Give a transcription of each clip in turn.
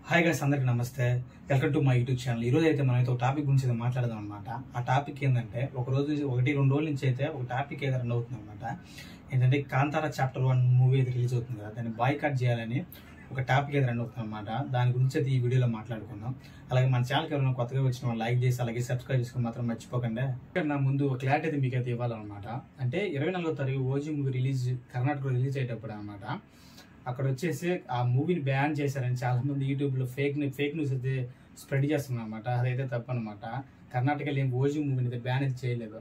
Hi guys, అందరికి నమస్తే. Welcome to my YouTube channel. ఈ రోజు అయితే మనం అయితే ఒక టాపిక్ గురించి అయితే మాట్లాడదాం అనమాట. ఆ టాపిక్ ఏంటంటే ఒకటి రెండు రోజుల నుంచి అయితే ఒక టాపిక్ అయితే రన్ అవుతుంది అనమాట. ఏంటంటే కాంతారా చాప్టర్ 1 మూవీ అయితే రిలీజ్ అవుతుంది కదా, దాన్ని బాయ్కాట్ చేయాలని ఒక టాపిక్ అయితే రన్ అవుతుంది అనమాట. దాని గురించి అయితే ఈ వీడియోలో మాట్లాడుకుందాం. అలాగే మన ఛానల్కి ఎవరైనా కొత్తగా వచ్చిన వాళ్ళు లైక్ చేసి అలాగే సబ్స్క్రైబ్ చేసుకుని మాత్రం మర్చిపోకండి. నా ముందు ఒక క్లారిటీ అయితే మీకు అయితే ఇవ్వాలన్నమాట. అంటే 24వ తారీఖు ఓజీ మూవీ కర్ణాటకలో రిలీజ్ అయ్యేటప్పుడు అనమాట. అక్కడ వచ్చేసి ఆ మూవీని బ్యాన్ చేశారని చాలా మంది యూట్యూబ్లో ఫేక్ న్యూస్ అయితే స్ప్రెడ్ చేస్తున్నారు అనమాట. అదైతే తప్పు అనమాట. కర్ణాటకలో ఏం ఓజీ మూవీని అయితే బ్యాన్ అయితే చేయలేదు.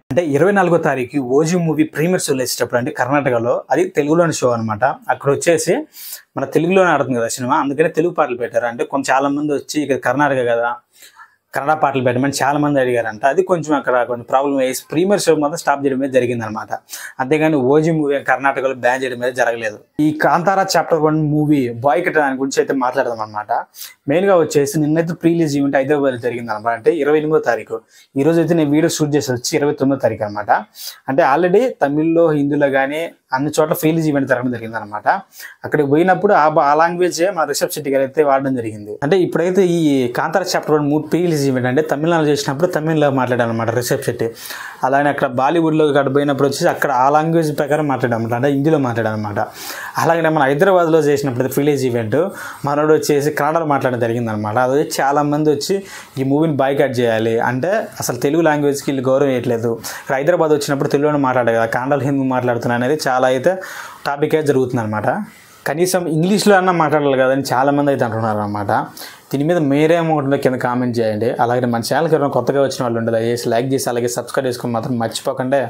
అంటే 24వ తారీఖు ఓజీ మూవీ ప్రీమియర్ షో వేసేటప్పుడు అంటే కర్ణాటకలో అది తెలుగులోని షో అనమాట. అక్కడ వచ్చేసి మన తెలుగులోనే ఆడుతుంది కదా సినిమా, అందుకనే తెలుగు పాటలు పెట్టారు. అంటే చాలా మంది వచ్చి ఇక్కడ కర్ణాటక కదా కన్నడ పాటలు పెట్టమని చాలా మంది అడిగారంట. అది కొంచెం అక్కడ కొంచెం ప్రాబ్లం వేసి ప్రీమియర్ షో మాత్రం స్టాప్ చేయడం మీద జరిగింది అనమాట. అంతేగాని ఓజీ మూవీ కర్ణాటకలో బ్యాన్ చేయడం మీద జరగలేదు. ఈ కాంతారా చాప్టర్ 1 మూవీ బాయ్కాట్ దాని గురించి అయితే మాట్లాడదాం అనమాట. మెయిన్గా వచ్చేసి నిన్నైతే ప్రీ రిలీజ్ ఈవెంట్ హైదరాబాద్ జరిగింది అనమాట. అంటే 28వ తారీఖు. ఈ రోజు అయితే నేను వీడియో షూట్ చేసి వచ్చి 29వ తారీఖు అనమాట. అంటే ఆల్రెడీ తమిళ్లో హిందీలో కానీ అన్ని చోట్ల ఫ్రీ రిలీజ్ ఈవెంట్ జరగడం జరిగింది అనమాట. అక్కడికి పోయినప్పుడు ఆ లాంగ్వేజ్ మన రిషబ్ శెట్టి గారు అయితే వాడడం జరిగింది. అంటే ఇప్పుడైతే ఈ Kantara chapter 1 movie pre release event అంటే తమిళనాడు చేసినప్పుడు తమిళ్లో మాట్లాడాలన్నమాట రిషబ్ శెట్టి. అలానే అక్కడ బాలీవుడ్లో అక్కడ పోయినప్పుడు వచ్చేసి అక్కడ ఆ లాంగ్వేజ్ ప్రకారం మాట్లాడామన్నమాట. అంటే హిందీలో మాట్లాడాలన్నమాట. అలాగే మన హైదరాబాద్లో చేసినప్పుడు ఫ్రీ రిలీజ్ ఈవెంట్ మనోడు వచ్చేసి కన్నడలో మాట్లాడడం జరిగిందనమాట. అది చాలా మంది వచ్చి ఈ మూవీని బాయ్కాట్ చేయాలి అంటే అసలు తెలుగు లాంగ్వేజ్కి వీళ్ళు గౌరవం వేయట్లేదు. ఇక్కడ హైదరాబాద్ వచ్చినప్పుడు తెలుగులో మాట్లాడాలి కదా, కన్నడలో హిందీ మాట్లాడుతున్నా అనేది చాలా అయితే టాపిక్ అయితే జరుగుతుంది అనమాట. కనీసం ఇంగ్లీష్లో అన్నా మాట్లాడాలి కదని చాలామంది అయితే అంటున్నారు అనమాట. దీని మీద మీరేమో కింద కామెంట్ చేయండి. అలాగే మన ఛానల్కి ఎవరైనా కొత్తగా వచ్చిన వాళ్ళు ఉండదు, లైక్ చేసి అలాగే సబ్స్క్రైబ్ చేసుకొని మాత్రం మర్చిపోకండి.